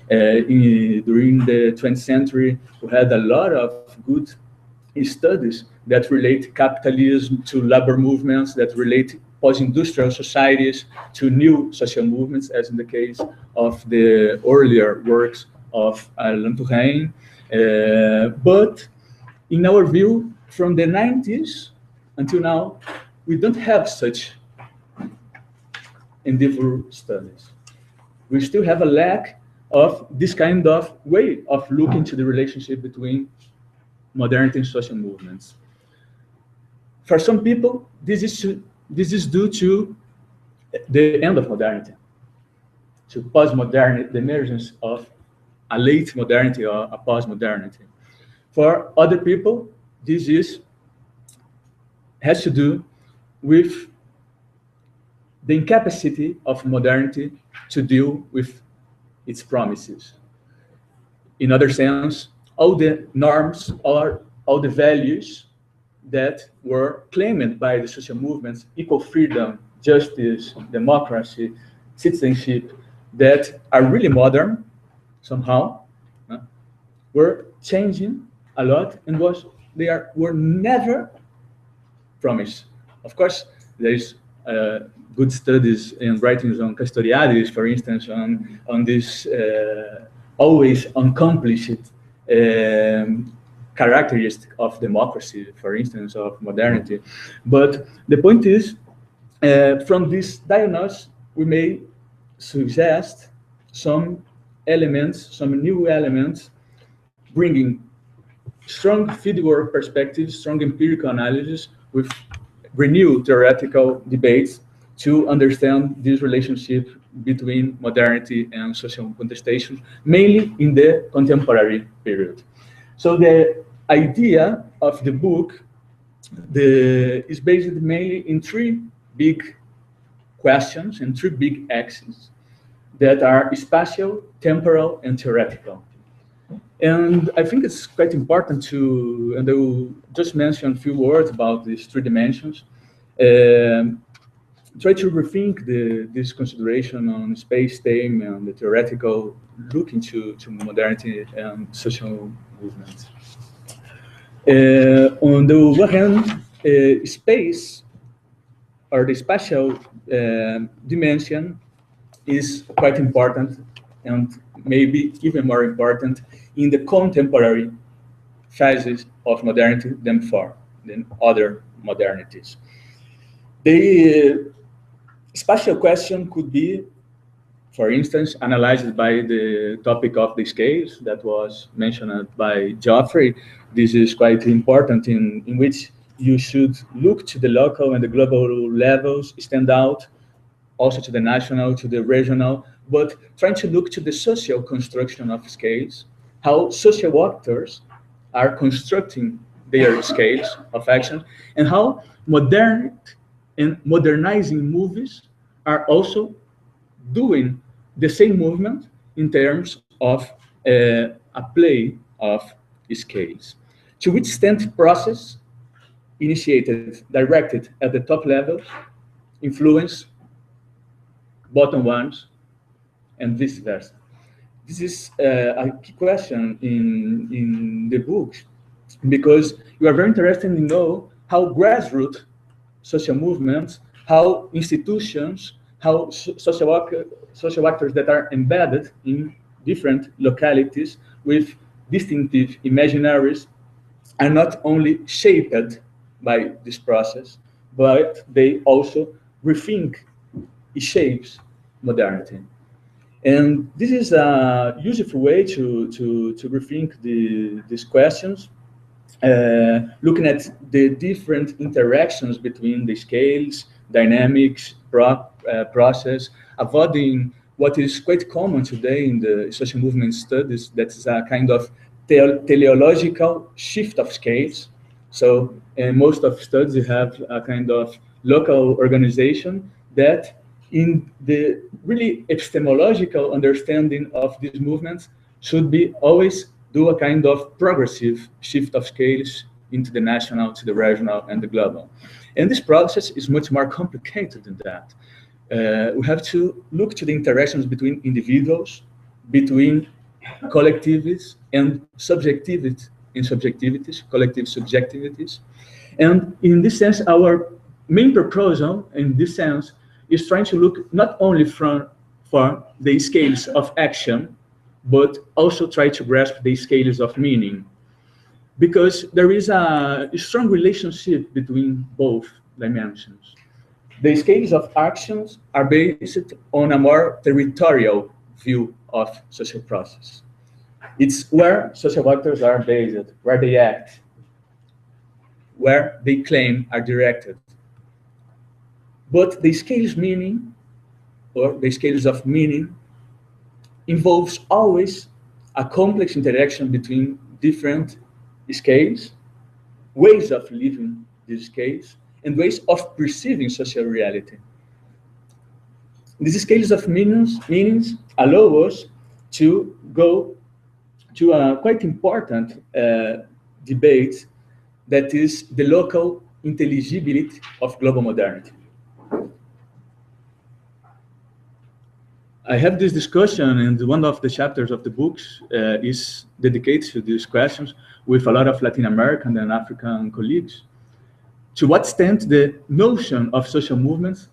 During the 20th century, we had a lot of good studies that relate capitalism to labor movements, that relate post-industrial societies to new social movements, as in the case of the earlier works of Alain Touraine. But in our view, from the 90s until now, we don't have such endeavor studies. We still have a lack of this kind of way of looking to the relationship between modernity and social movements. For some people, this is due to the end of modernity, to post-modernity, the emergence of a late modernity or a post-modernity. For other people, this has to do with the incapacity of modernity to deal with its promises. In other sense, all the norms or all the values that were claimed by the social movements, equal freedom, justice, democracy, citizenship, that are really modern somehow, were changing a lot and were never promised. Of course, there is good studies and writings on Castoriadis, for instance, on this always accomplished characteristic of democracy, for instance, of modernity. But the point is, from this diagnosis, we may suggest some elements, some new elements, bringing strong fieldwork perspectives, strong empirical analysis with renewed theoretical debates to understand this relationship between modernity and social contestation, mainly in the contemporary period. So the idea of the book is based mainly in three big questions and three big axes that are spatial, temporal, and theoretical. And I think it's quite important to, and I will just mention a few words about these three dimensions. Try to rethink this consideration on space, time, and the theoretical look into modernity and social movements. On the one hand, space, or the spatial dimension, is quite important, and maybe even more important in the contemporary phases of modernity than other modernities. The spatial question could be, for instance, analyzed by the topic of the scales that was mentioned by Geoffrey. This is quite important, in which you should look to the local and the global levels, stand out, also to the national, to the regional, but trying to look to the social construction of scales, how social actors are constructing their scales of action, and how modern and modernizing movies are also doing the same movement in terms of a play of scales. To which extent process initiated, directed at the top levels, influence bottom ones, and vice versa. This is a key question in the book, because you are very interested to know how grassroots social movements, how institutions, how social actors that are embedded in different localities with distinctive imaginaries are not only shaped by this process, but they also rethink shapes modernity. And this is a useful way to rethink these questions, looking at the different interactions between the scales, dynamics, process, avoiding what is quite common today in the social movement studies, that is a kind of teleological shift of scales. So most of studies have a kind of local organization that, in the really epistemological understanding of these movements, should be always do a kind of progressive shift of scales into the national, to the regional, and the global. And this process is much more complicated than that. We have to look to the interactions between individuals, between collectivities and subjectivities, collective subjectivities. And in this sense, our main proposal in this sense is trying to look not only for the scales of action, but also try to grasp the scales of meaning. Because there is a strong relationship between both dimensions. The scales of actions are based on a more territorial view of social process. It's where social actors are based, where they act, where they claim are directed. But the scales meaning, or the scales of meaning, involves always a complex interaction between different scales, ways of living these scales, and ways of perceiving social reality. These scales of meanings allow us to go to a quite important debate that is the local intelligibility of global modernity. I have this discussion, and one of the chapters of the books is dedicated to these questions with a lot of Latin American and African colleagues. To what extent the notion of social movements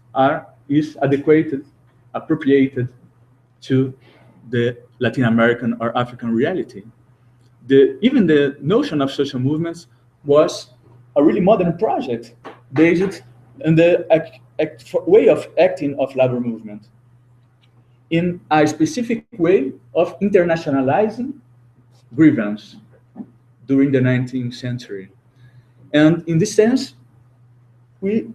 is appropriated to the Latin American or African reality. Even the notion of social movements was a really modern project based on the way of acting of labor movement in a specific way of internationalizing grievance during the 19th century. And in this sense, we,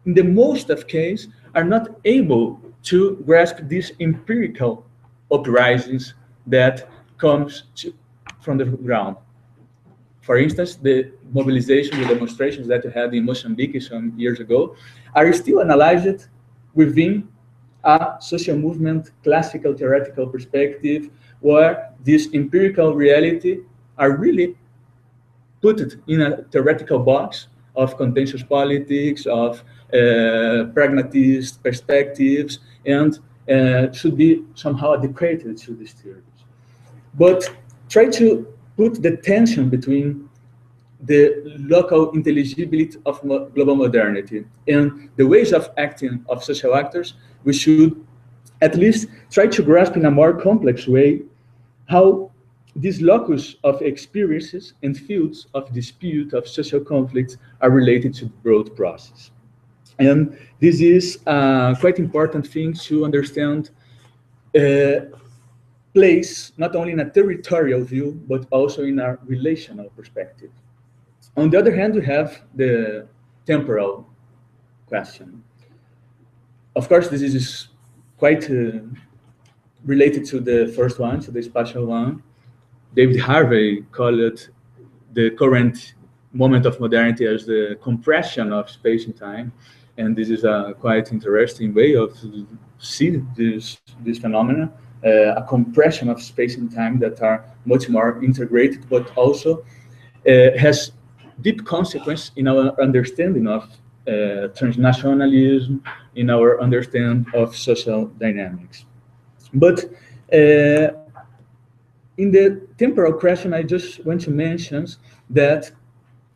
in the most of cases, are not able to grasp these empirical uprisings that comes from the ground. For instance, the mobilization, the demonstrations that we had in Mozambique some years ago are still analyzed within a social movement classical theoretical perspective, where this empirical reality are really put it in a theoretical box of contentious politics, of pragmatist perspectives, and should be somehow adequated to these theories. But try to put the tension between the local intelligibility of global modernity and the ways of acting of social actors. We should at least try to grasp in a more complex way how these locus of experiences and fields of dispute, of social conflicts, are related to the broad process. And this is a quite important thing to understand place, not only in a territorial view, but also in a relational perspective. On the other hand, we have the temporal question. Of course, this is quite related to the first one, to the spatial one. David Harvey called it the current moment of modernity as the compression of space and time. And this is a quite interesting way of seeing this phenomena, a compression of space and time that are much more integrated, but also has deep consequence in our understanding of transnationalism, in our understanding of social dynamics. But in the temporal question, I just want to mention that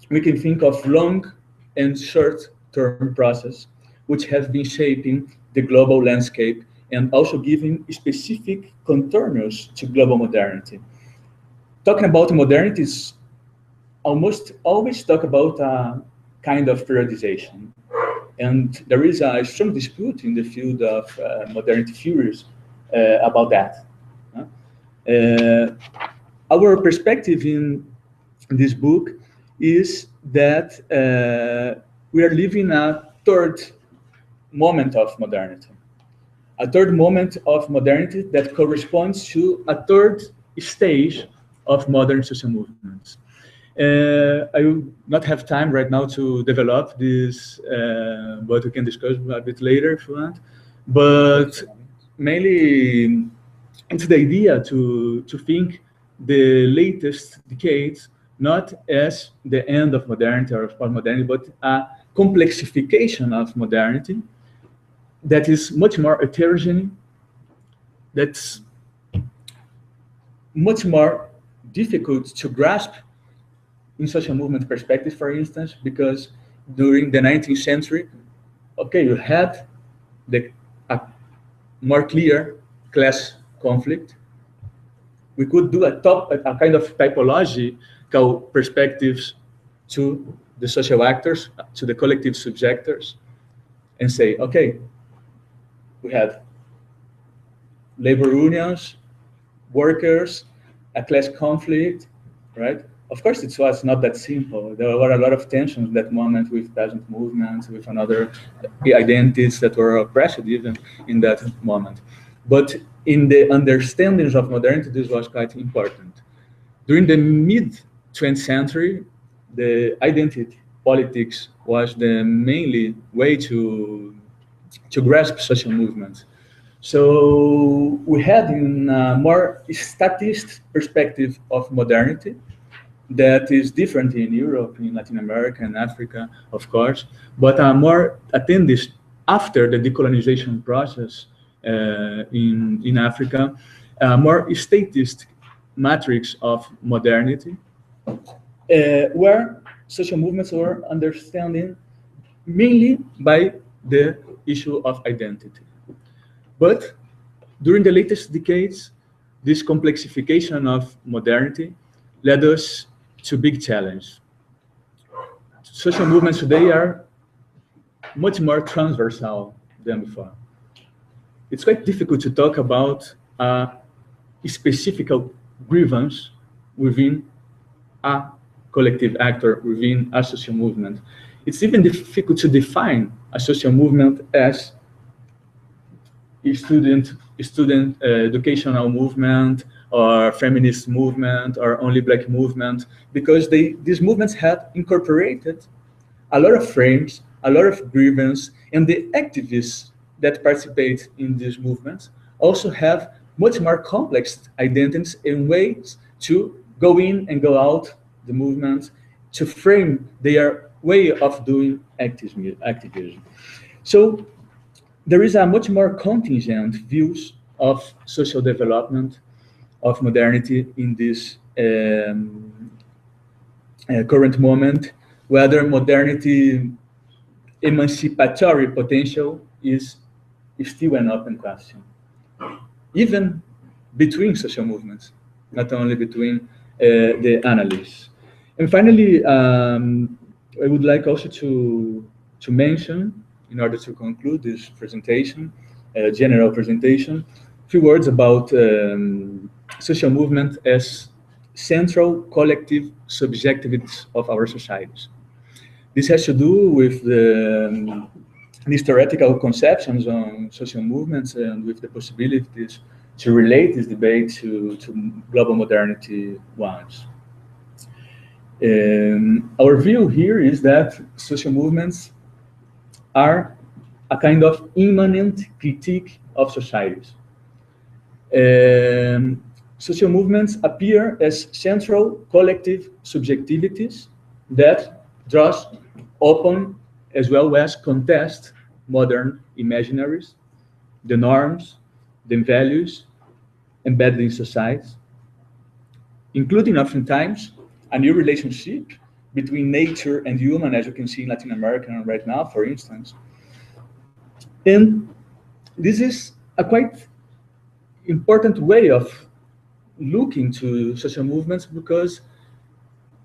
we can think of long and short-term process, which have been shaping the global landscape and also giving specific contours to global modernity. Talking about modernity is almost always talk about a kind of periodization. And there is a strong dispute in the field of modernity theories about that. Our perspective in this book is that we are living a third moment of modernity. A third moment of modernity that corresponds to a third stage of modern social movements. I will not have time right now to develop this, but we can discuss a bit later if you want. But mainly it's the idea to think the latest decades not as the end of modernity or of modernity, but a complexification of modernity that is much more heterogeneous, that's much more difficult to grasp in social movement perspective, for instance, because during the 19th century, okay, you had a more clear class conflict. We could do a kind of typological perspectives to the social actors, to the collective subjectors, and say, okay, we had labor unions, workers, a class conflict, right? Of course, it was not that simple. There were a lot of tensions at that moment with peasant movements, with another identities that were oppressed even in that moment. But in the understandings of modernity, this was quite important. During the mid-20th century, the identity politics was the mainly way to grasp social movements. So we had in a more statist perspective of modernity that is different in Europe, in Latin America, and Africa, of course, but more attended after the decolonization process in Africa, a more statist matrix of modernity, where social movements were understanding mainly by the issue of identity. But during the latest decades, this complexification of modernity led us to big challenge. Social movements today are much more transversal than before. It's quite difficult to talk about a specific grievance within a collective actor, within a social movement. It's even difficult to define a social movement as a student educational movement, or feminist movement, or only black movement, because these movements had incorporated a lot of frames, a lot of grievance, and the activists that participate in these movements also have much more complex identities and ways to go in and go out the movement, to frame their way of doing activism. So there is a much more contingent views of social development, of modernity in this current moment, whether modernity emancipatory potential is still an open question, even between social movements, not only between the analysts. And finally, I would like also to mention, in order to conclude this presentation, general presentation, a few words about social movement as central collective subjectivities of our societies. This has to do with these theoretical conceptions on social movements and with the possibilities to relate this debate to global modernity ones. Our view here is that social movements are a kind of immanent critique of societies. Social movements appear as central collective subjectivities that draws upon as well as contest modern imaginaries, the norms, the values embedded in society, including oftentimes a new relationship between nature and human, as you can see in Latin America right now, for instance. And this is a quite important way of looking to social movements, because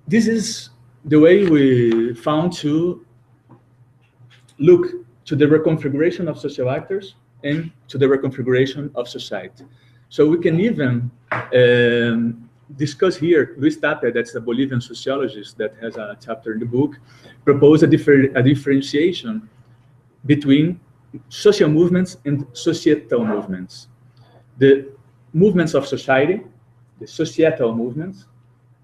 this is the way we found to look to the reconfiguration of social actors and to the reconfiguration of society. So we can even discuss here, Luis Tapia, that's a Bolivian sociologist that has a chapter in the book, propose a differentiation between social movements and societal movements. The movements of society, the societal movements,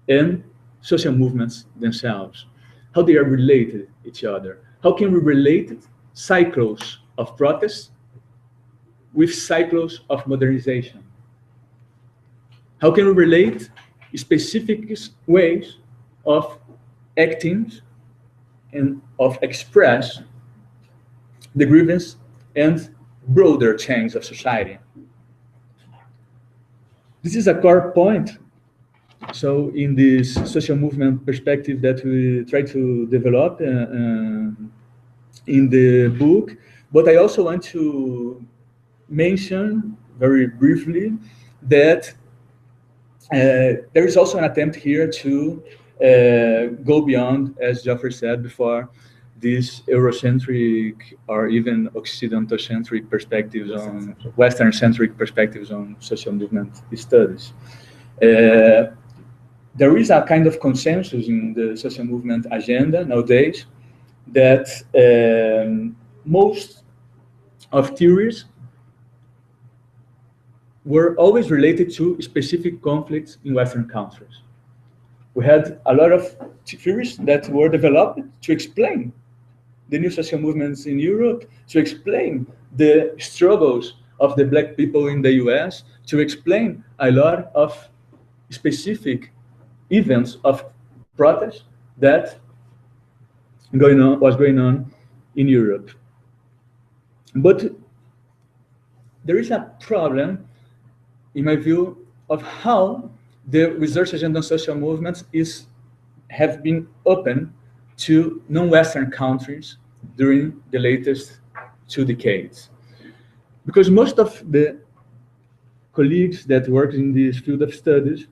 and social movements themselves, how they are related to each other. How can we relate cycles of protest with cycles of modernization? How can we relate specific ways of acting and of express the grievance and broader change of society? This is a core point. So in this social movement perspective that we try to develop in the book, but I also want to mention very briefly that there is also an attempt here to go beyond, as Geoffrey said before, these Eurocentric or even Occidental-centric perspectives on Western-centric perspectives on social movement studies. There is a kind of consensus in the social movement agenda nowadays that most of theories were always related to specific conflicts in Western countries. We had a lot of theories that were developed to explain the new social movements in Europe, to explain the struggles of the Black people in the US, to explain a lot of specific events of protest that was going on in Europe. But there is a problem, in my view, of how the research agenda on social movements have been open to non-Western countries during the latest 2 decades. Because most of the colleagues that work in this field of studies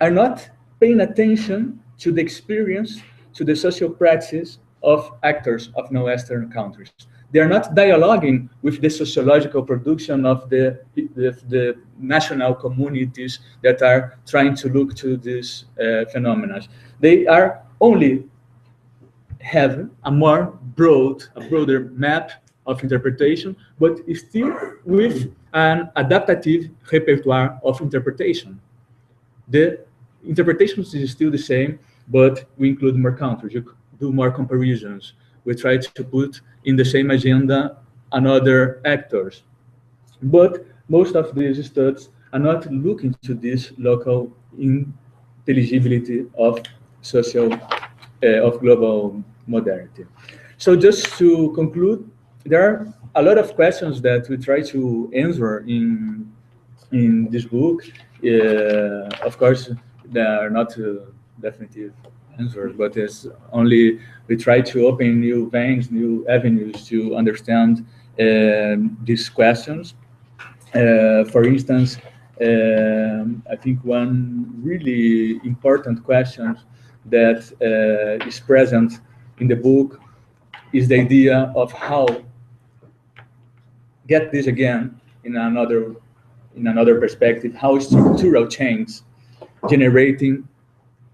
are not paying attention to the experience, to the social practice of actors of non-Western countries. They are not dialoguing with the sociological production of the national communities that are trying to look to these phenomena. They are only have a broader map of interpretation, but still with an adaptive repertoire of interpretation. The interpretations is still the same, but we include more countries, you do more comparisons. We try to put in the same agenda another actors. But most of these studies are not looking to this local intelligibility of of global modernity. So just to conclude, there are a lot of questions that we try to answer in this book. Of course, they are not definitive answers, but it's only we try to open new veins, new avenues to understand these questions. For instance, I think one really important question that is present in the book is the idea of how get this again in another perspective, how structural change generating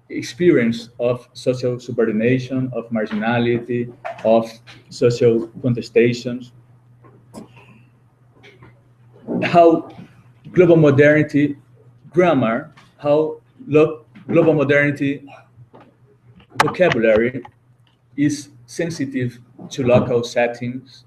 experience of social subordination, of marginality, of social contestations, how global modernity grammar, how global modernity vocabulary is sensitive to local settings.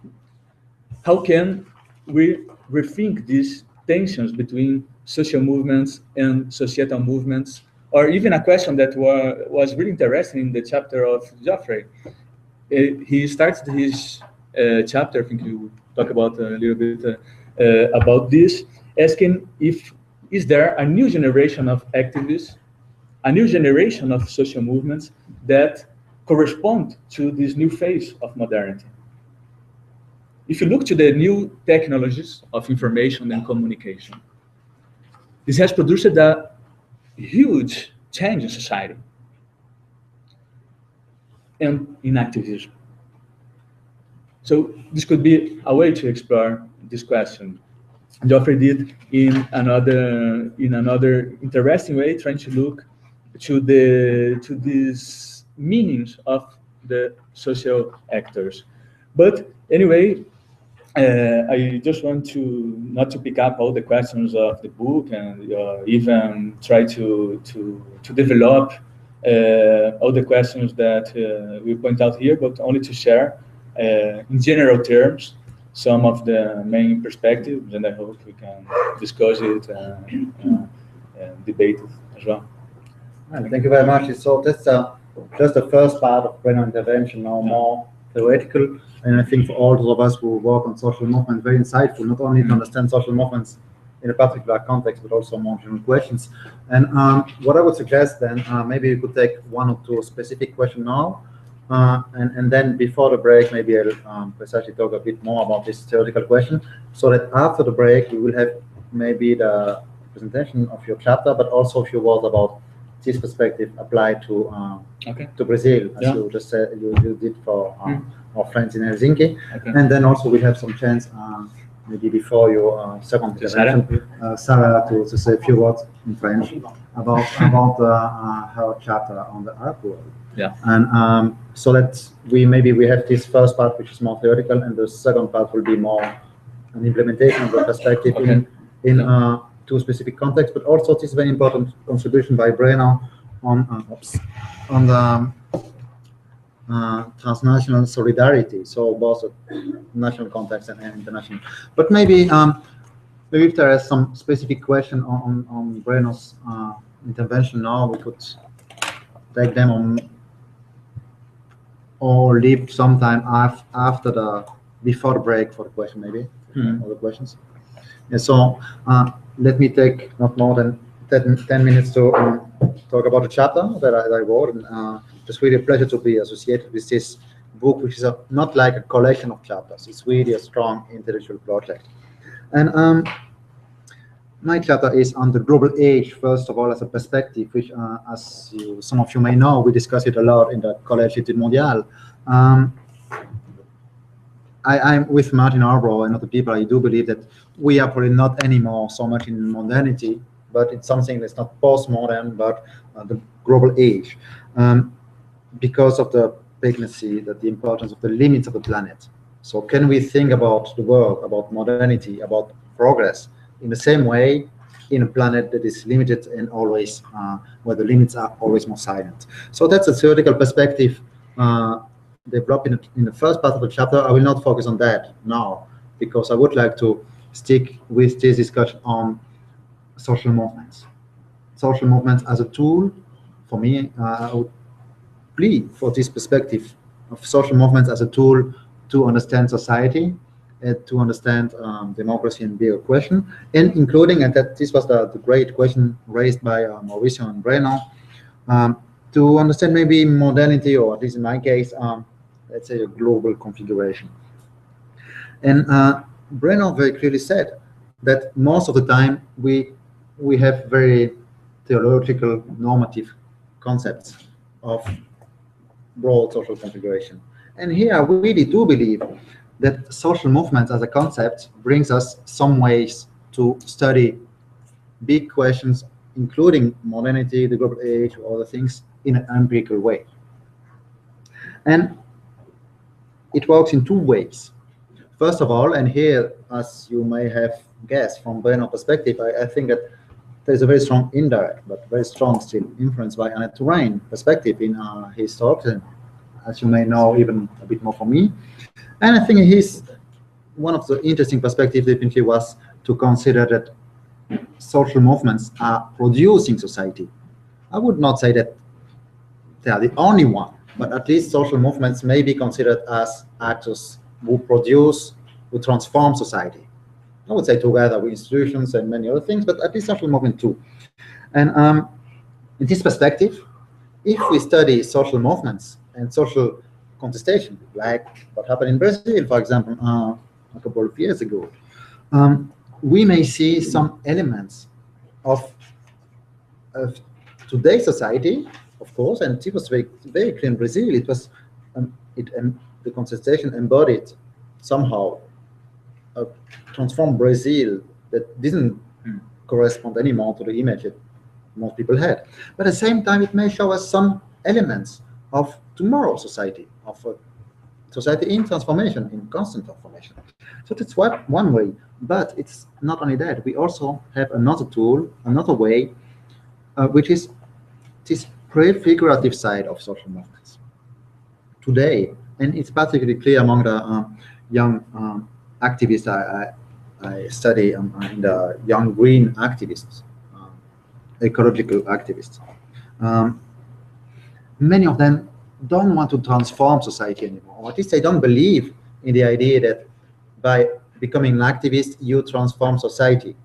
How can we rethink these tensions between social movements and societal movements? Or even a question that was really interesting in the chapter of Geoffrey. He starts his chapter, I think you talk about a little bit about this, asking is there a new generation of activists, a new generation of social movements that correspond to this new phase of modernity. If you look to the new technologies of information and communication, this has produced a huge change in society and in activism. So this could be a way to explore this question. Geoffrey did in another interesting way, trying to look to these meanings of the social actors. But anyway, I just want to not to pick up all the questions of the book and even try to develop all the questions that we point out here, but only to share in general terms some of the main perspectives, and I hope we can discuss it and debate it as well. Thank you very much. So that's just the first part of Breno intervention, now more theoretical. And I think for all of us who work on social movement, very insightful, not only to understand social movements in a particular context, but also more general questions. And what I would suggest then, maybe we could take one or two specific questions now, and then before the break, maybe I'll precisely talk a bit more about this theoretical question, so that after the break, we will have maybe the presentation of your chapter, but also a few words about this perspective applied to Brazil, as you just said you did for our friends in Helsinki. And then also we have some chance, maybe before your second intervention, Sarah, to say a few words in French about her chapter on the art world. And so that we have this first part, which is more theoretical, and the second part will be more an implementation of the perspective in two specific contexts. But also this is very important contribution by Breno on the transnational solidarity, so both national context and international. But maybe if there is some specific question on Breno's intervention now, we could take them on, or leave some time after before the break for the question, maybe all the questions. And so let me take not more than 10 minutes to talk about the chapter that I wrote. And it's really a pleasure to be associated with this book, which is not like a collection of chapters. It's really a strong intellectual project. And my chapter is on the global age, first of all, as a perspective, which, as some of you may know, we discuss it a lot in the Collège et Mondiales. I'm with Martin Arbrough and other people. I do believe that we are probably not anymore so much in modernity, but it's something that's not postmodern, but the global age, because of the pregnancy, that the importance of the limits of the planet. So can we think about the world, about modernity, about progress in the same way in a planet that is limited and always, where the limits are always more silent? So that's a theoretical perspective developed in the first part of the chapter. I will not focus on that now, because I would like to stick with this discussion on social movements. Social movements as a tool, for me, I would plead for this perspective of social movements as a tool to understand society, to understand democracy and bigger question, and including, and that this was the great question raised by Mauricio and Breno, to understand maybe modernity, or at least in my case, let's say a global configuration. And Breno very clearly said that most of the time we have very theological normative concepts of broad social configuration. And here I really do believe that social movements as a concept brings us some ways to study big questions, including modernity, the global age, or other things, in an empirical way. And it works in two ways. First of all, and here, as you may have guessed from Breno's perspective, I think that there is a very strong indirect, but very strong still influence by Annette Touraine perspective in his talks, and as you may know, even a bit more from me. And I think one of the interesting perspectives definitely was to consider that social movements are producing society. I would not say that they are the only one, but at least social movements may be considered as actors who produce, who transform society. I would say together with institutions and many other things, but at least social movement too. And in this perspective, if we study social movements and social contestation, like what happened in Brazil, for example, a couple of years ago, we may see some elements of today's society, of course, and it was very clear in Brazil. It was the contestation embodied somehow transformed Brazil that didn't correspond anymore to the image that most people had. But at the same time, it may show us some elements of tomorrow's society, of a society in transformation, in constant transformation. So that's one way. But it's not only that. We also have another tool, another way, which is this prefigurative side of social movements. Today, and it's particularly clear among the young activists I study in the young green activists, ecological activists. Many of them don't want to transform society anymore, or at least they don't believe in the idea that by becoming an activist, you transform society.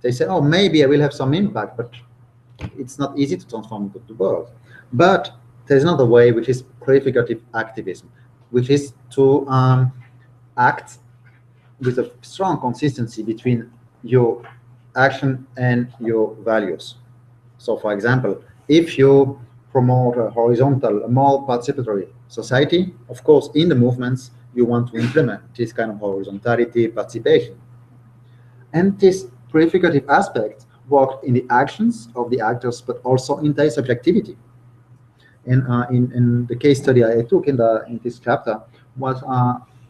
They say, oh, maybe I will have some impact, but it's not easy to transform the world. But there's another way, which is prefigurative activism, which is to act with a strong consistency between your action and your values. So, for example, if you promote a horizontal, a more participatory society, of course, in the movements, you want to implement this kind of horizontality, participation. And this prefigurative aspect worked in the actions of the actors, but also in their subjectivity. And in the case study I took in this chapter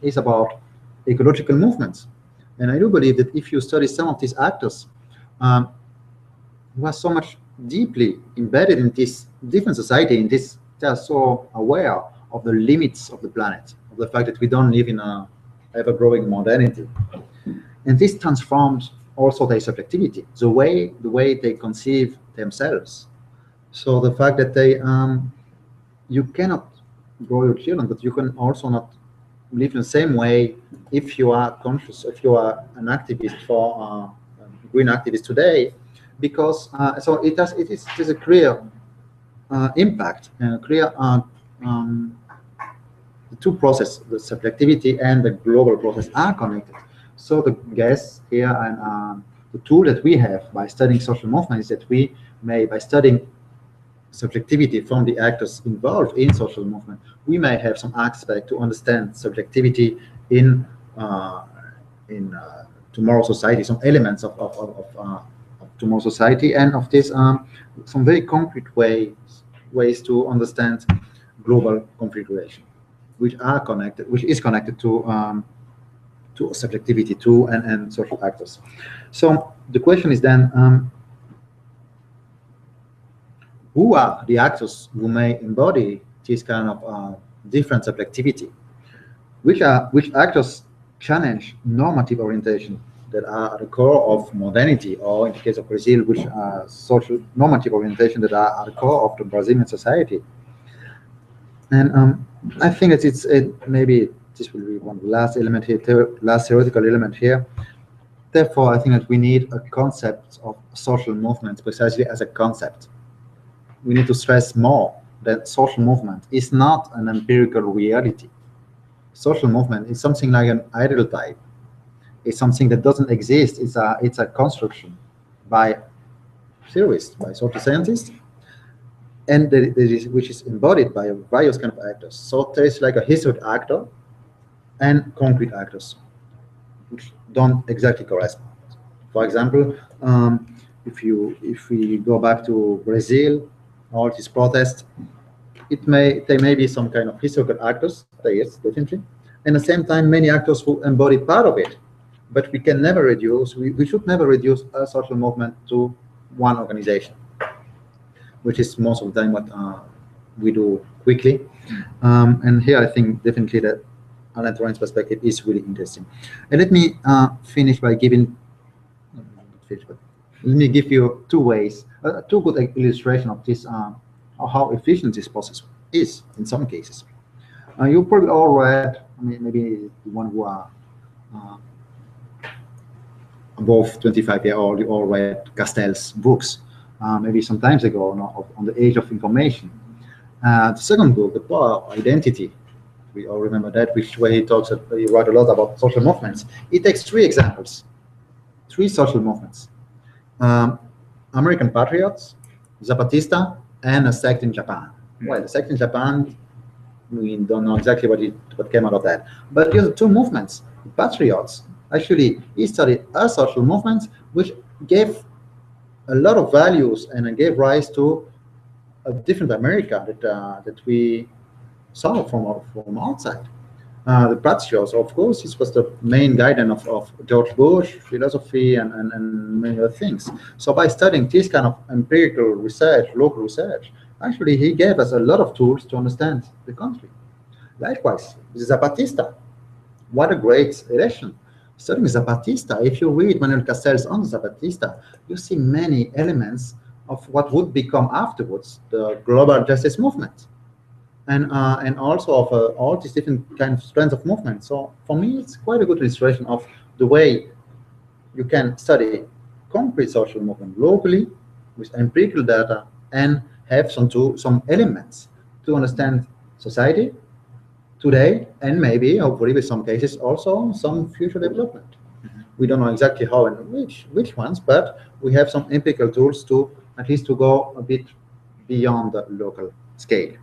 is about ecological movements. And I do believe that if you study some of these actors who are so much deeply embedded in this different society, in this, they are so aware of the limits of the planet, of the fact that we don't live in a ever-growing modernity. And this transforms also their subjectivity, the way they conceive themselves. So the fact that they you cannot grow your children, but you can also not live in the same way if you are conscious, if you are an activist for green activist today, because so it is a clear impact and clear the two processes, the subjectivity and the global process, are connected. So the guess here and the tool that we have by studying social movements is that we may, by studying subjectivity from the actors involved in social movement, we may have some aspect to understand subjectivity in tomorrow's society, some elements of tomorrow's society, and of this some very concrete ways to understand global configuration, which is connected to subjectivity too, and social actors. So the question is then, who are the actors who may embody this kind of different subjectivity? Which actors challenge normative orientation that are at the core of modernity, or in the case of Brazil, which are social normative orientation that are at the core of the Brazilian society? And I think that maybe this will be one last element here, last theoretical element here. Therefore, I think that we need a concept of social movement precisely as a concept. We need to stress more that social movement is not an empirical reality. Social movement is something like an ideal type. It's something that doesn't exist. It's a construction by theorists, by social scientists, and which is embodied by various kind of actors. So there is like a historic actor and concrete actors, which don't exactly correspond. For example, if we go back to Brazil, all these protests, there may be some kind of historical actors, yes, definitely, and at the same time many actors who embody part of it. But we can never reduce, we should never reduce a social movement to one organization, which is most of the time what we do quickly. And here I think definitely that Alan Turing's perspective is really interesting. And let me finish by giving, let me give you two good illustration of this, how efficient this process is in some cases. You probably all read, I mean, maybe the one who are above 25 years old, you all read Castell's books, maybe some time ago, on the age of information. The second book, The Power of Identity, we all remember that, where he wrote a lot about social movements. He takes three examples, three social movements. American Patriots, Zapatista, and a sect in Japan. Well, the sect in Japan, we don't know exactly what came out of that. But these are two movements. The Patriots, actually, he studied a social movement which gave a lot of values and gave rise to a different America that we saw from outside. The Patriots, of course, this was the main guidance of George Bush, philosophy, and many other things. So by studying this kind of empirical research, local research, actually he gave us a lot of tools to understand the country. Likewise, the Zapatista, what a great election. Studying Zapatista, if you read Manuel Castells on Zapatista, you see many elements of what would become afterwards the global justice movement. And also of all these different kind of strands of movement. So for me, it's quite a good illustration of the way you can study concrete social movement locally with empirical data and have some elements to understand society today and maybe, hopefully, with some cases also some future development. We don't know exactly how and which ones, but we have some empirical tools to at least to go a bit beyond the local scale.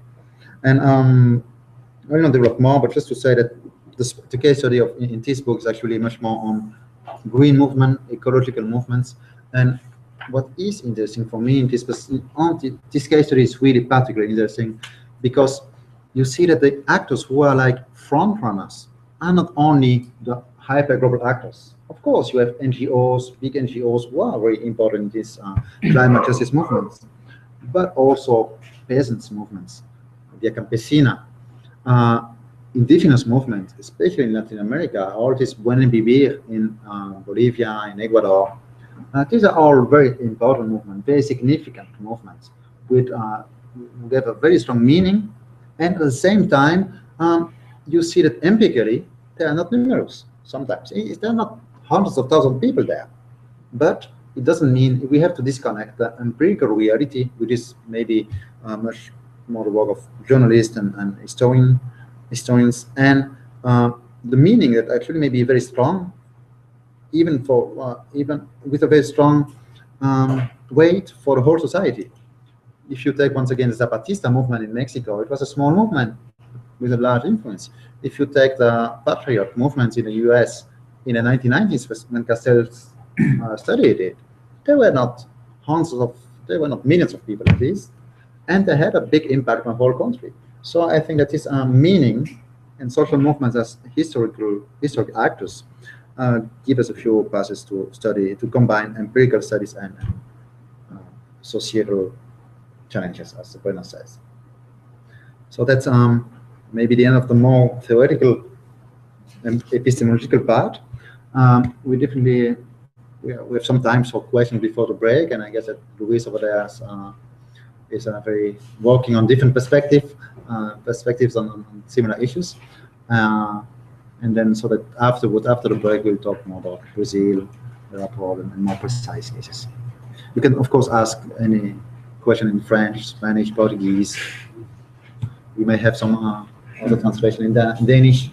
And I will not develop more, but just to say that the case study in this book is actually much more on green movement, ecological movements. And what is interesting for me in this case study is really particularly interesting because you see that the actors who are like front runners are not only the hyper global actors. Of course, you have NGOs, big NGOs who are very important in these climate justice movements, but also peasants movements, Via Campesina, indigenous movements, especially in Latin America, all this Buen Vivir in Bolivia, in Ecuador. These are all very important movements, very significant movements, with they have a very strong meaning, and at the same time, you see that empirically they are not numerous. Sometimes there are not hundreds of thousands of people there, but it doesn't mean we have to disconnect the empirical reality, which is maybe much more the work of journalists and historians, and the meaning that actually may be very strong, even for even with a very strong weight for the whole society. If you take once again the Zapatista movement in Mexico, it was a small movement with a large influence. If you take the Patriot movements in the US in the 1990s, when Castells studied it, there were not there were not millions of people at least, and they had a big impact on the whole country. So I think that this meaning and social movements as historical actors give us a few passes to study, to combine empirical studies and societal challenges, as Breno says. So that's maybe the end of the more theoretical and epistemological part. We definitely we have some time for questions before the break, and I guess that Luis over there is very working on different perspectives on similar issues. And then so that after the break, we'll talk more about Brazil, the rapport, and more precise cases. You can, of course, ask any question in French, Spanish, Portuguese. We may have some other translation in Danish,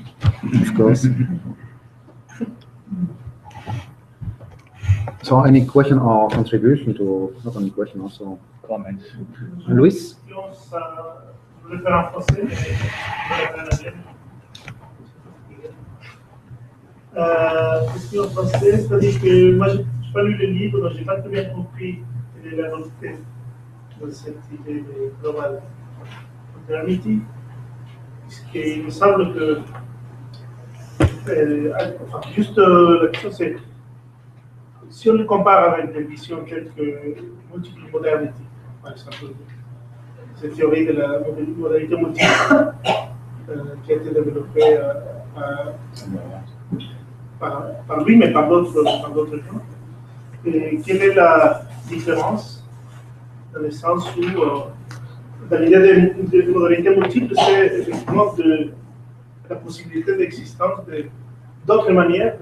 of course. So any question or contribution to, not only question, also Comments. Luis? Je vais faire en français, mais question en français, c'est-à-dire que moi, je n'ai pas lu le livre, donc je n'ai pas très bien compris quelle est la nouvelle de cette idée de global modernity. Il me semble que, juste la question c'est, si on le compare avec des visions telles que multiple modernity, par exemple, cette théorie de la modalité multiple qui a été développée par lui, mais par d'autres gens. Et quelle est la différence dans le sens où, dans l'idée de modalité multiple, c'est effectivement la possibilité d'existence d'autres manières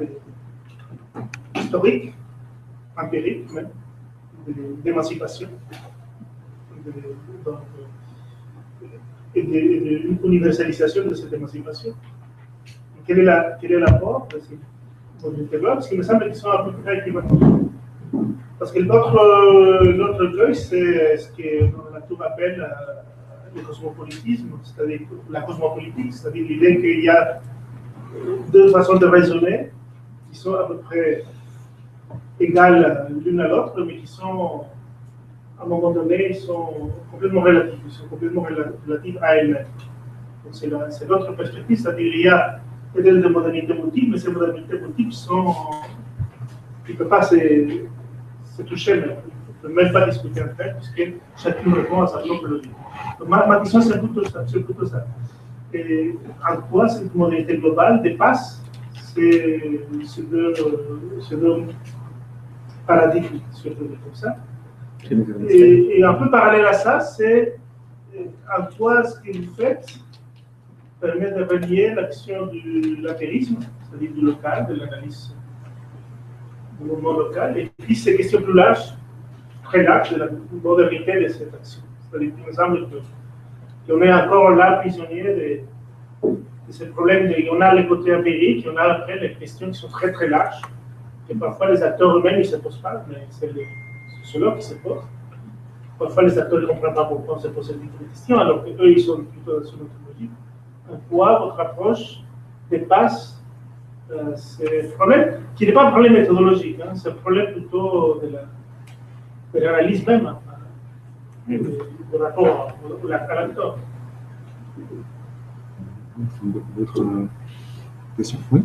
historiques, empiriques même, d'émancipation et d'une universalisation de cette émancipation. Quel est l'apport de ces modalités-là? Parce qu'il me semble qu'ils sont à peu près équivalents. Parce que l'autre deuil, c'est ce que la Tour appelle le cosmopolitisme, c'est-à-dire la cosmopolitique, c'est-à-dire l'idée qu'il y a deux façons de raisonner qui sont à peu près égales l'une à l'autre, mais qui sont, à un moment donné, ils sont complètement relatives, à elles-mêmes. Donc c'est l'autre perspective, c'est-à-dire il y a peut-être des modalités multiples, mais ces modalités multiples ils ne peuvent pas se toucher, mais on ne peut même pas discuter entre elles, puisque chacune répond à sa propre logique. Donc ma question, c'est plutôt ça. Et en quoi cette modalité globale dépasse ces deux paradigmes, si on peut dire comme ça. Et un peu parallèle à ça, c'est en quoi ce que vous faites permet de relier l'action de l'apérisme, c'est-à-dire du local, de l'analyse du mouvement local, et puis ces questions plus larges, très larges, de la modernité de cette action. C'est-à-dire qu'il me semble qu'on est encore là prisonnier de ce problème. On a le côté empirique, on a après les questions qui sont très très larges, que parfois les acteurs eux-mêmes ne se posent pas, mais c'est les sociologues qui se posent. Parfois les acteurs ne comprennent pas pourquoi on se pose ce type de questions, alors qu'eux ils sont plutôt dans une autre logique. En quoi votre approche dépasse ce problème, qui n'est pas un problème méthodologique, hein, c'est un problème plutôt de l'analyse même, de rapport à l'acteur. D'autres questions? Oui.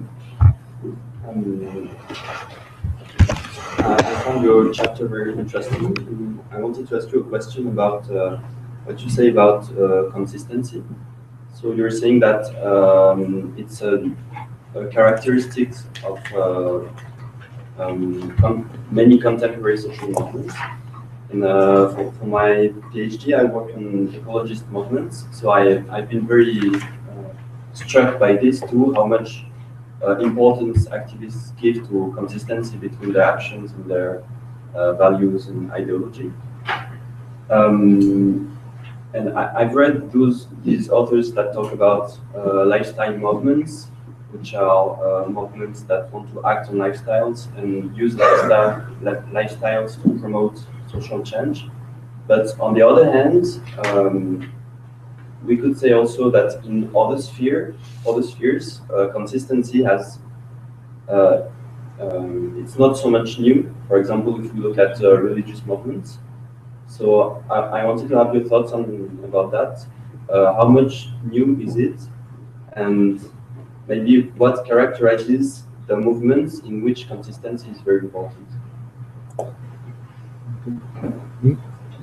I found your chapter very interesting. I wanted to ask you a question about what you say about consistency. So you're saying that it's a characteristic of many contemporary social movements. And for my PhD, I work on ecologist movements. So I've been very struck by this too, how much importance activists give to consistency between their actions and their values and ideology. And I've read these authors that talk about lifestyle movements, which are movements that want to act on lifestyles and use lifestyles to promote social change. But on the other hand, we could say also that in other spheres, consistency has, it's not so much new. For example, if we look at religious movements. So I wanted to have your thoughts about that. How much new is it? And maybe what characterizes the movements in which consistency is very important?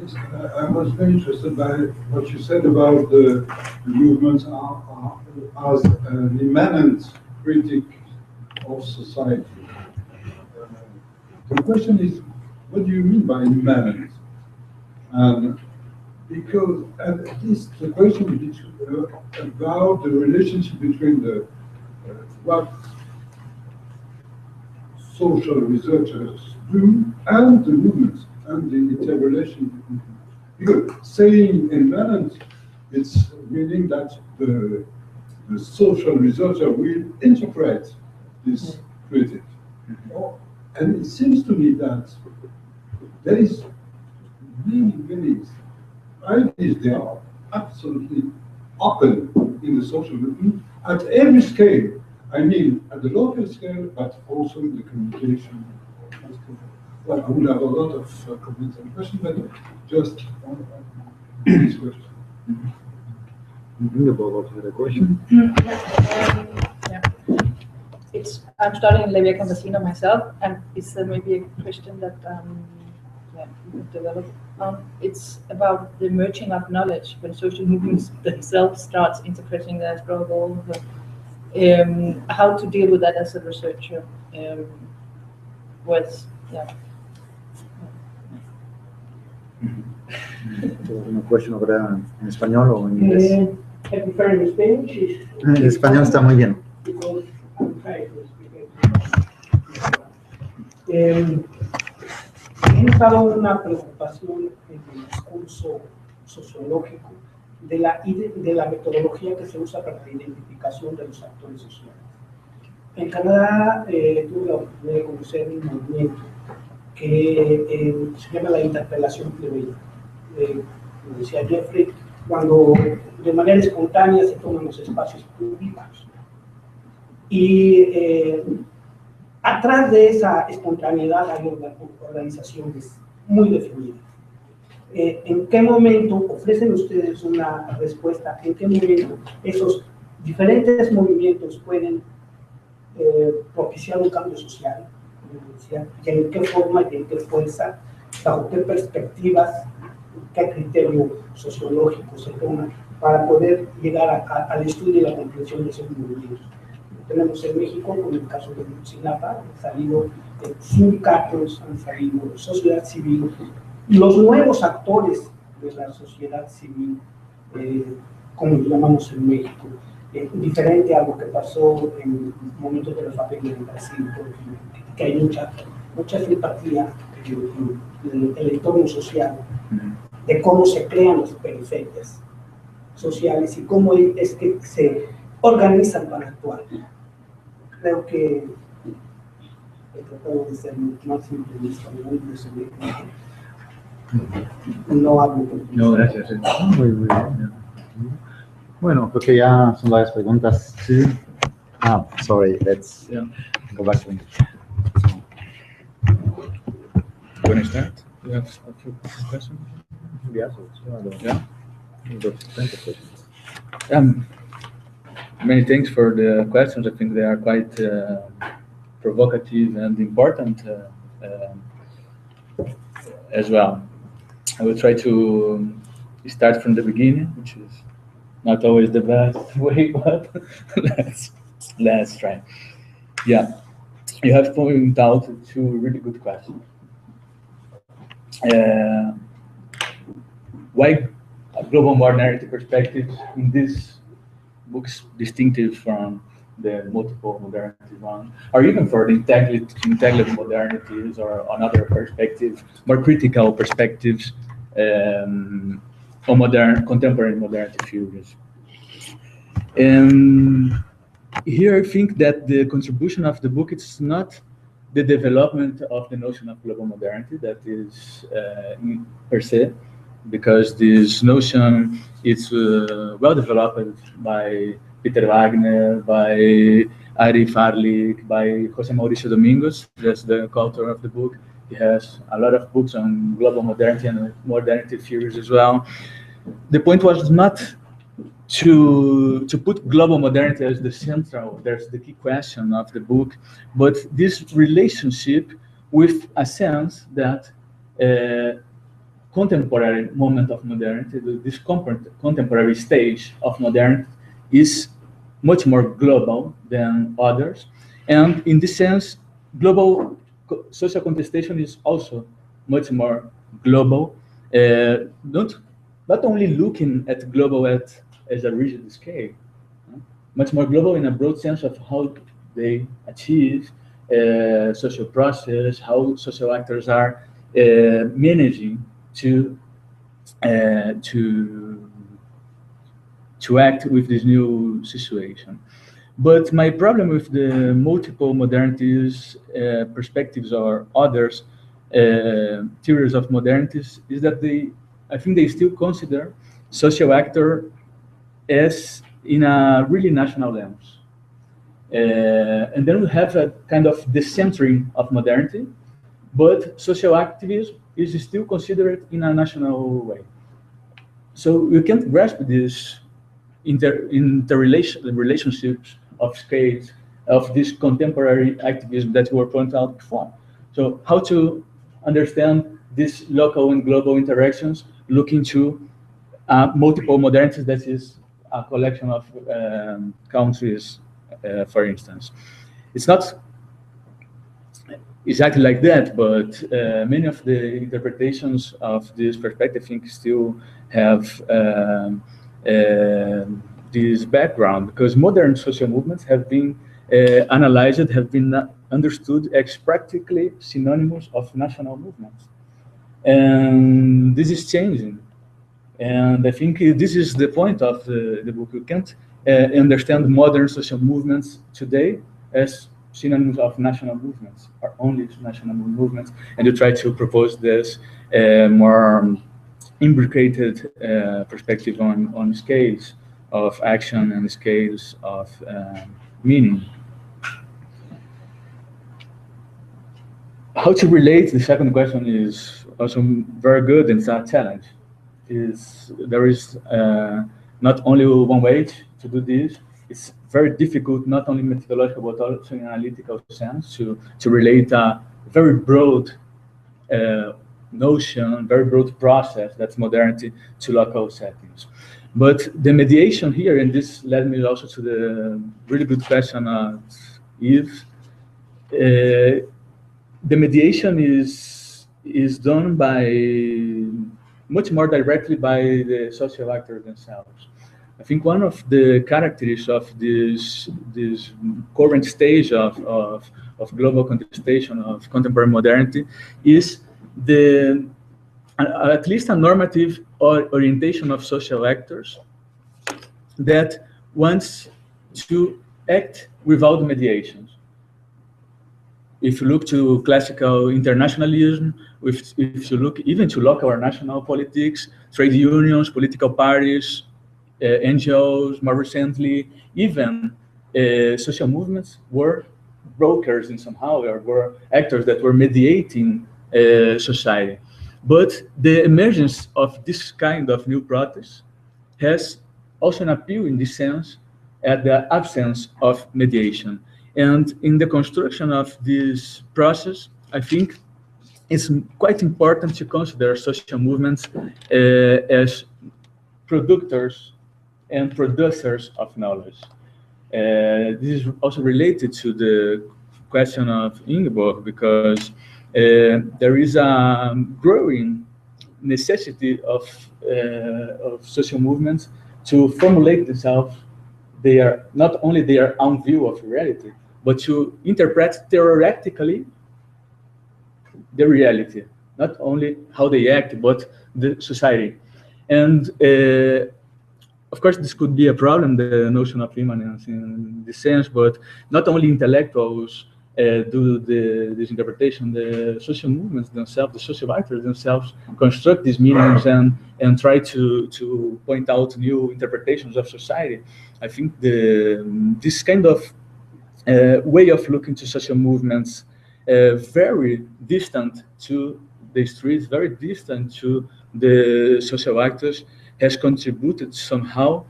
Yes, I was very interested by what you said about the movements as an immanent critic of society. The question is, what do you mean by immanent? Because at least the question is about the relationship between what social researchers do and the movements and the interrelation. Because saying immanent, it's meaning that the social researcher will interpret this critic. And it seems to me that there is many ideas, they are absolutely open in the social movement at every scale. I mean, at the local scale, but also in the communication. Well, I would have a lot of comments and questions, but just on this question. About the question. Yeah. I'm studying Louvain Contestation myself, and it's maybe a question that we could develop. It's about the merging of knowledge when social movements themselves start interpreting their struggle. How to deal with that as a researcher? Una question over there en español o en inglés. I prefer in Spanish. En español está muy bien. He notado una preocupación en el discurso sociológico de la metodología que se usa para la identificación de los actores sociales. En Canadá tuve la oportunidad de conocer un movimiento que se llama la interpelación plebeya. Como decía Geoffrey, cuando de manera espontánea se toman los espacios públicos. Y atrás de esa espontaneidad hay organizaciones muy definidas. ¿En qué momento ofrecen ustedes una respuesta? ¿En qué momento esos diferentes movimientos pueden propiciar un cambio social? ¿Y en qué forma y en qué fuerza? ¿Bajo qué perspectivas? ¿Qué criterio sociológico se toma para poder llegar al estudio y la comprensión de esos movimientos? Tenemos en México, con el caso de Sinapa, han salido sindicatos, han salido sociedad civil, y los nuevos actores de la sociedad civil, como lo llamamos en México, diferente a lo que pasó en momentos de los papeles en Brasil, porque hay mucha mucha simpatía en el entorno social, de cómo se crean las periferias sociales y cómo es que se organizan para actuar. Creo que he tratado de ser más simplista, no hablo con... No, gracias. Muy bien. Bueno, creo que ya son varias preguntas. Sí. Sorry, let's go back to English. When I start, you have a few questions? Yeah. Many thanks for the questions. I think they are quite provocative and important as well. I will try to start from the beginning, which is not always the best way, but let's try. Yeah, you have pointed out two really good questions. Why global modernity perspectives in this book's distinctive from the multiple modernity one, or even for the integrated modernities or another perspectives, more critical perspectives on contemporary modernity theories. Here I think that the contribution of the book is not the development of the notion of global modernity, that is per se, because this notion is well developed by Peter Wagner, by Ari Farlik, by José Mauricio Domingues, that's the co-author of the book. He has a lot of books on global modernity and modernity theories as well. The point was not to put global modernity as the central, there's the key question of the book, but this relationship with a sense that contemporary moment of modernity, this contemporary stage of modernity is much more global than others. And in this sense, global social contestation is also much more global, not only looking at global as a rigid scale, much more global in a broad sense of how they achieve social process, how social actors are managing to act with this new situation. But my problem with the multiple modernities perspectives or others theories of modernities is that I think they still consider social actor as in a really national lens. And then we have a kind of decentering of modernity, but social activism is still considered in a national way. So we can't grasp this relationships of scales of this contemporary activism that were pointed out before. So how to understand these local and global interactions, looking to multiple modernities that is a collection of countries, for instance. It's not exactly like that, but many of the interpretations of this perspective, I think, still have this background, because modern social movements have been analyzed, have been understood as practically synonymous of national movements. And this is changing. And I think this is the point of the book. You can't understand modern social movements today as synonyms of national movements, or only national movements, and you try to propose this more imbricated perspective on scales of action and scales of meaning. How to relate, the second question is also very good, and it's a challenge. There is not only one way to do this. It's very difficult, not only methodological, but also in analytical sense, to relate a very broad notion, very broad process, that's modernity, to local settings. But the mediation here, and this led me also to the really good question of Yves, the mediation is done by much more directly by the social actors themselves. I think one of the characteristics of this current stage of global contestation, of contemporary modernity, is at least a normative orientation of social actors that wants to act without mediations. If you look to classical internationalism, if you look even to local or national politics, trade unions, political parties, NGOs, more recently, even social movements were brokers in somehow, or were actors that were mediating society. But the emergence of this kind of new protest has also an appeal in this sense at the absence of mediation. And in the construction of this process, I think it's quite important to consider social movements as producers and producers of knowledge. This is also related to the question of Ingeborg, because there is a growing necessity of social movements to formulate themselves. They are not only their own view of reality, but to interpret theoretically the reality, not only how they act, but the society. And of course, this could be a problem, the notion of immanence in this sense, but not only intellectuals do this interpretation, the social movements themselves, the social actors themselves construct these meanings and try to point out new interpretations of society. I think this kind of way of looking to social movements, very distant to the streets, very distant to the social actors, has contributed somehow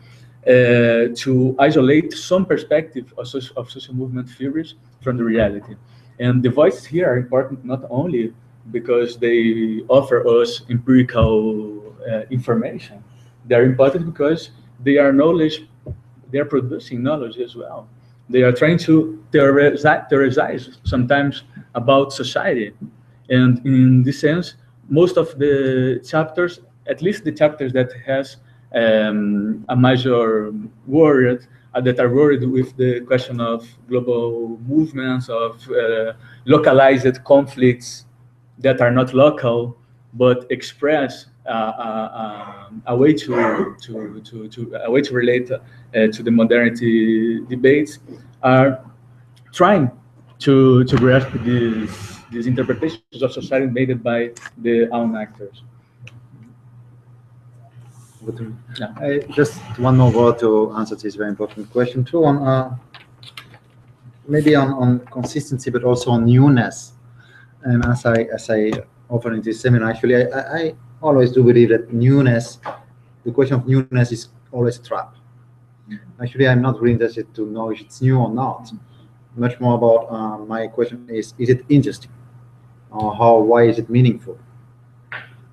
to isolate some perspective of social movement theories from the reality. And the voices here are important not only because they offer us empirical information, they're important because they are knowledge, they are producing knowledge as well. They are trying to theorize sometimes about society. And in this sense, most of the chapters, at least the chapters that has a major worry, that are worried with the question of global movements, of localized conflicts that are not local, but express a way to relate to the modernity debates, are trying to grasp these interpretations of society made by the own actors. Yeah. Just one more word to answer this very important question too, on maybe on consistency, but also on newness. And as I offer in this seminar, actually, I always do believe that newness, the question of newness, is always a trap. Actually, I'm not really interested to know if it's new or not. Much more about my question is it interesting, or why is it meaningful?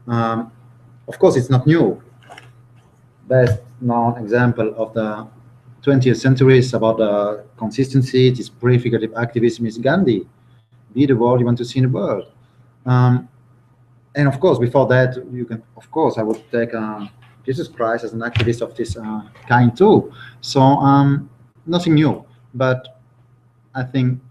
Of course, it's not new. Best known example of the 20th century is about consistency, this prefigurative activism, is Gandhi. Be the world you want to see in the world. And of course, before that, you can, of course, I would take Jesus Christ as an activist of this kind too. So nothing new, but I think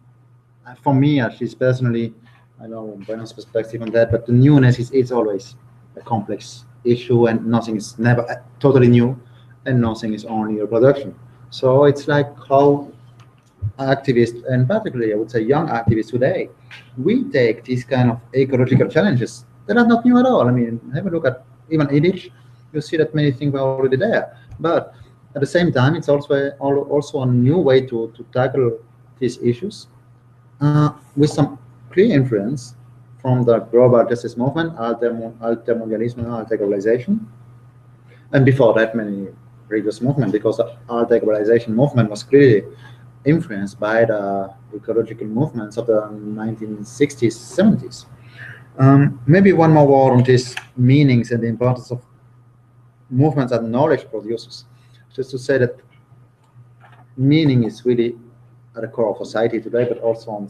for me, at least personally, I know Breno's perspective on that, but the newness is always a complex issue, and nothing is never totally new, and nothing is only a production. So it's like how activists, and particularly I would say young activists today, we take these kind of ecological challenges that are not new at all. I mean, have a look at even Yiddish, you see that many things were already there. But at the same time, it's also a new way to tackle these issues with some clear influence from the global justice movement, altermondialism, alter-globalization, and before that, many previous movements, because the alter-globalization movement was clearly influenced by the ecological movements of the 1960s, 70s. Maybe one more word on these meanings and the importance of movements as knowledge producers. Just to say that meaning is really at the core of society today, but also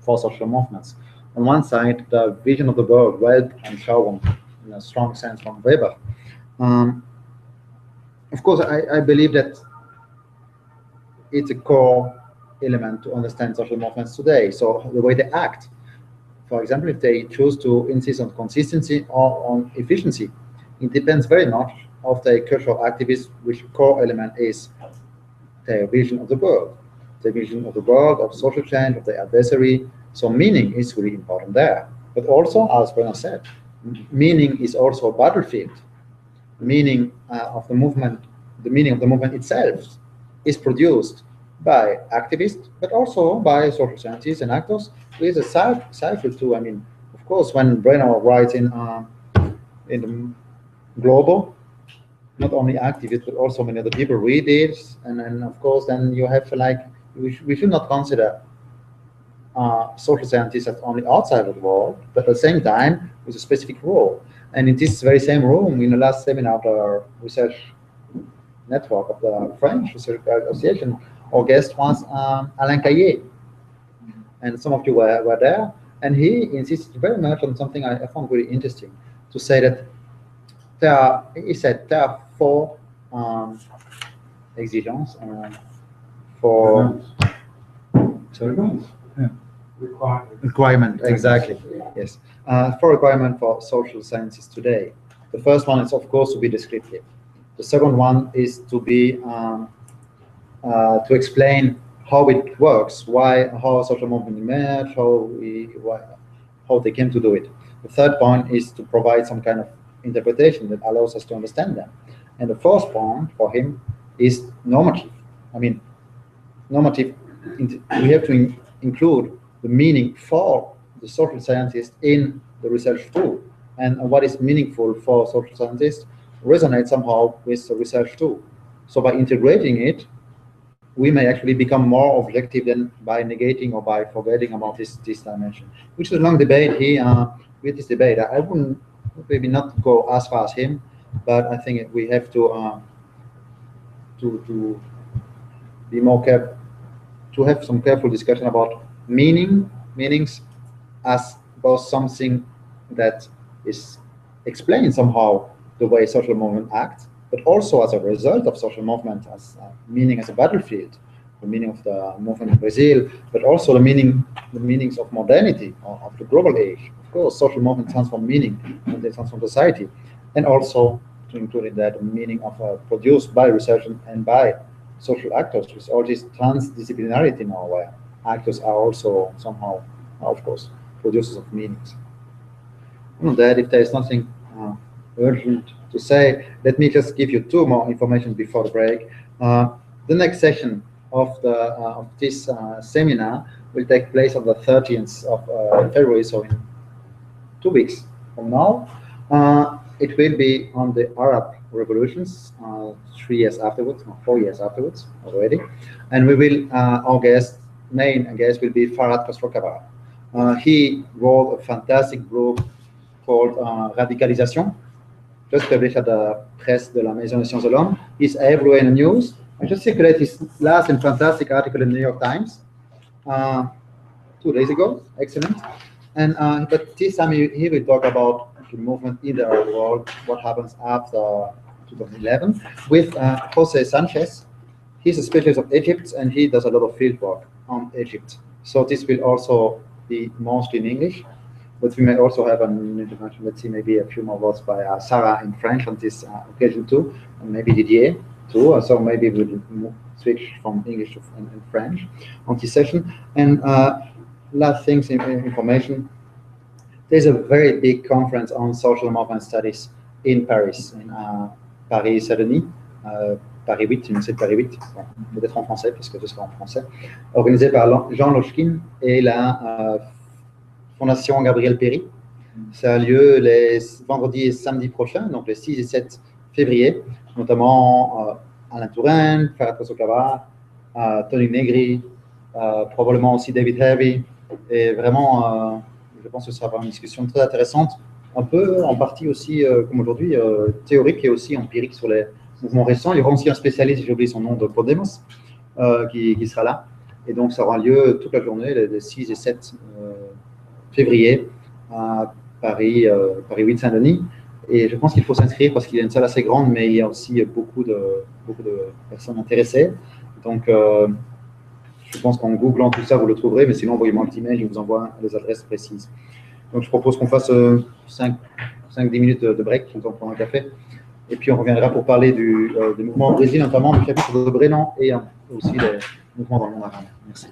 for social movements. On one side, the vision of the world, Welt and Schauung, in a strong sense from Weber. of course, I believe that it's a core element to understand social movements today. So the way they act, for example, if they choose to insist on consistency or on efficiency, it depends very much of the cultural activists, which core element is their vision of the world, of social change, of the adversary. So meaning is really important there. But also, as Breno said, meaning is also a battlefield. Meaning of the movement, the meaning of the movement itself is produced by activists, but also by social scientists and actors with a cipher too. I mean, of course, when Breno writes in the Global, not only activists, but also many other people read it, and then of course, then you have like, we should not consider social scientists as only outside of the world, but at the same time with a specific role. And in this very same room, in the last seminar of the research network of the French Research Association, our guest was Alain Caillé. And some of you were there, and he insisted very much on something I found really interesting, to say that he said there are four exigences for requirement, exactly, yes. For requirement for social sciences today. The first one is, of course, to be descriptive. The second one is to be to explain how it works, how social movement emerge, how they came to do it. The third point is to provide some kind of interpretation that allows us to understand them. And the fourth point for him is normative. I mean, normative, we have to include the meaning for the social scientist in the research tool. And what is meaningful for social scientists resonates somehow with the research tool. So by integrating it, we may actually become more objective than by negating or by forgetting about this dimension, which is a long debate here. With this debate, I wouldn't maybe not go as far as him, but I think we have to be more careful, to have some careful discussion about meanings as both something that is explained somehow the way social movement acts, but also as a result of social movement, as meaning as a battlefield, the meaning of the movement in Brazil, but also the meanings of modernity, or of the global age. Of course, social movement transform meaning, and they transform society, and also to include in that the meaning of produced by research and by social actors, with all this transdisciplinarity now, where actors are also somehow, of course, producers of meanings. On that, if there is nothing urgent to say, let me just give you two more information before the break. The next session of this seminar will take place on the 30th of February, so in 2 weeks from now. It will be on the Arab revolutions, 3 years afterwards, or 4 years afterwards already. And we will, our main guest will be Farhad Khosrow-Kabara. He wrote a fantastic book called Radicalisation, just published at the Presse de la Maison des Sciences de l'Homme. He's everywhere in the news. I just circulated his last and fantastic article in the New York Times 2 days ago. Excellent. And but this time he will talk about the movement in the Arab world, what happens after 2011, with Jose Sanchez. He's a specialist of Egypt, and he does a lot of field work on Egypt. So this will also be mostly in English, but we may also have an intervention. Let's see, maybe a few more words by Sarah in French on this occasion too, and maybe Didier too. So maybe we'll switch from English to and French on this session. And last things, information. There's a very big conference on social movement studies in Paris, in Paris-Saint-Denis, Paris 8, une c'est Paris 8, peut-être en français, parce que ce sera en français, organisé par Jean Lochkin et la Fondation Gabriel Péry. Ça a lieu les vendredis et samedis prochains, donc les 6 et 7 février, notamment Alain Touraine, Farhad Khosrow-Kabara, Tony Negri, probablement aussi David Harvey, et vraiment, je pense que ce sera une discussion très intéressante, un peu en partie aussi, comme aujourd'hui, théorique et aussi empirique sur les mouvements récents. Il y aura aussi un spécialiste, j'ai oublié son nom, de Podemos, qui sera là. Et donc, ça aura lieu toute la journée, les 6 et 7 février, à Paris 8 Saint-Denis. Et je pense qu'il faut s'inscrire parce qu'il y a une salle assez grande, mais il y a aussi beaucoup de personnes intéressées. Donc, je pense qu'en googlant tout ça, vous le trouverez, mais sinon, envoyez-moi un petit mail, je vous envoie les adresses précises. Donc, je propose qu'on fasse 5-10 minutes de break, nous en prendre un café. Et puis, on reviendra pour parler du mouvement au Brésil, notamment du chapitre de Breno et aussi des mouvements dans le monde arabe. Merci.